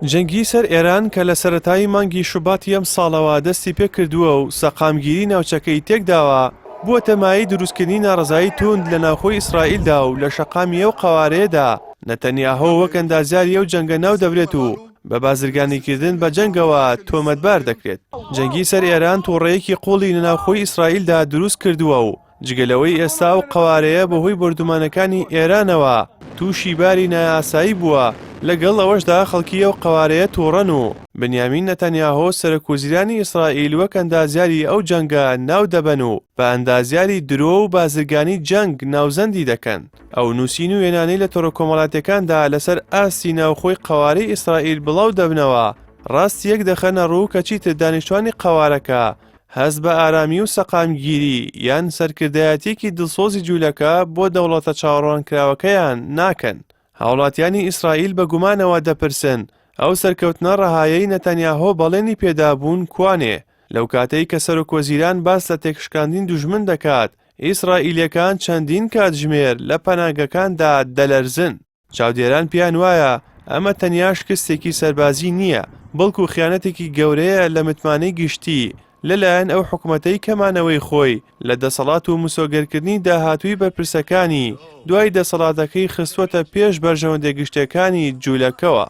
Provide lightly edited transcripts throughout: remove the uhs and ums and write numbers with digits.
جەنگی سەر ئێران کە لە سەرەتای مانگی شوباتی ئەم ساڵەوە دەستی پێ کردووە و سەقامگیری ناوچەکەی تێکداوە بووە مای دروستکردنی ناڕزایی توند لە ناوخۆی ئیسرائیلدا و لە شەقامی ئەو قەوارەیەدا نەتەنیاهۆ وەک ئەندازیاری ئەو جەنگە ناو دەبرێت و بە بازرگانیکردن بە جەنگەوە تۆمەتبار دەکرێت. جەنگی سەر ئێران تووڕەیەکی قوڵی لە ناوخۆی ئیسرائیلدا دروست کردووە و جگەلەوەی ئێستا و قەوارەیە بەهۆی بەردومانەکانی ئێرانەوە تووشی باری نایاسایی بووە. لەگەڵ ئەوەشدا خەڵکی ئەو قەوارەیە تووڕەن و بنیامین نەتەنیاهۆ سەرکوزیرانی ئیسرائیل وەک ئەندازیاری ئەو جەنگە ناو دەبەن و بە ئەندازیاری درۆ و بازرگانی جەنگ ناوزەندی دەکەن. ئەو نووسین و وێنانەی لە تۆڕە کۆمەڵاتەکاندا لەسەر ئاستی ناوخۆی قەوارەی ئیسرائیل بڵاو دەبنەوە ڕاست یەک دەخەنە ڕوو کە چیتر دانیشتوانی قەوارەکە هەست بە ئارامی و سەقامگیری یان سەرکردایەتێکی دڵسۆزی جوولەکە بۆ دەوڵەتە چاوەڕوانکراوەکەیان ناکەن. هاوڵاتیانی ئیسرائیل بە گومانەوە دەپرسن ئەو سەرکەوتنە ڕەهایەی نەتەنیاهۆ بەڵێنی پێدابوون کوانێ. لەو کاتەی کە سەرۆکۆزیران باس لە تێکشکاندین دوژمن دەکات ئیسرائیلیەکان چەندین کاتژمێر لە پەناگەکاندا دەلەرزن. چاودێران پیان وایە ئەمە تەنیا شکستێکی سەربازی نییە بەڵکو خیانەتێکی گەورەیە لە متمانەی گشتی لەلایەن ئەو حکومەتەی کەمانەوەی خۆی لە دەسەڵات و مسۆگەرکردنی داهاتووی بەرپرسەکانی دوای دەسەڵاتەکەی خستوەتە پێش بەرژەوەندە گشتەکانی جوولەکەوە.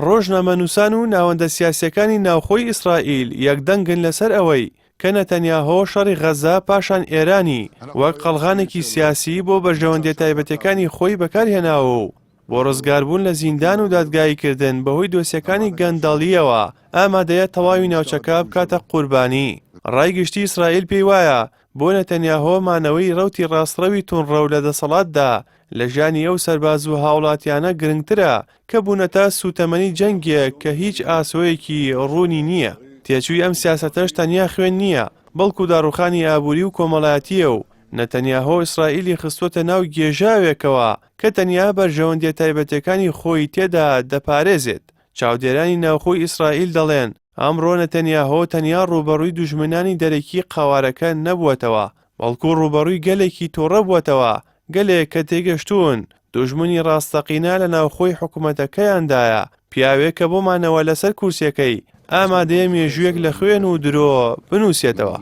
ڕۆژنامەنووسان و ناوەندە سیاسیەکانی ناوخۆی ئیسرائیل یەکدەنگن لەسەر ئەوەی کە نەتەنیاهۆ شەڕی غەزا پاشان ئێرانی وەک قەڵغانێکی سیاسی بۆ بەرژەوەندە تایبەتەکانی خۆی بەکارهێناوە و بۆ ڕزگاربوون لە زیندان و دادگاییکردن بەهۆی دۆسیەکانی گەندەڵیەوە ئامادەیە تەواوی ناوچەکە بکاتە قوربانی. ڕای گشتی ئیسرائیل پێی وایە بۆ نەتەنیاهۆ مانەوەی ڕەوتی ڕاستڕەوی تونڕە و لە دەسەڵاتدا لە ژیانی ئەو سەرباز و هاوڵاتیانە گرنگترە کە بوونەتە سوتەمەنی جەنگێک کە هیچ ئاسۆیەکی ڕوونی نییە. تێچووی ئەم سیاسەتەش تەنیا خوێن نییە بەڵکو داڕوخانی ئابووری و کۆمەڵایەتیە و نەتەنیاهۆ ئیسرائیلی خستوەتە ناو گێژاوێکەوە کە تەنیا بەرژەوەندیە تایبەتەکانی خۆی تێدا دەپارێزێت. چاودێرانی ناوخۆی ئیسرائیل دەڵێن ئەمڕۆ نەتەنیاهۆ تەنیا ڕوبەڕووی دوژمنانی دەرەکی قەوارەکە نەبووەتەوە بەڵکو ڕوبەڕووی گەلێکی تۆڕە بووەتەوە گەلێک کە تێگەشتوون دوژمنی ڕاستەقینە لە ناوخۆی حکومەتەکەیاندایە پیاوێک کە بۆمانەوە لەسەر کورسیەکەی ئامادەیە مێژوویەک لە خوێن و درۆ بنووسێتەوە.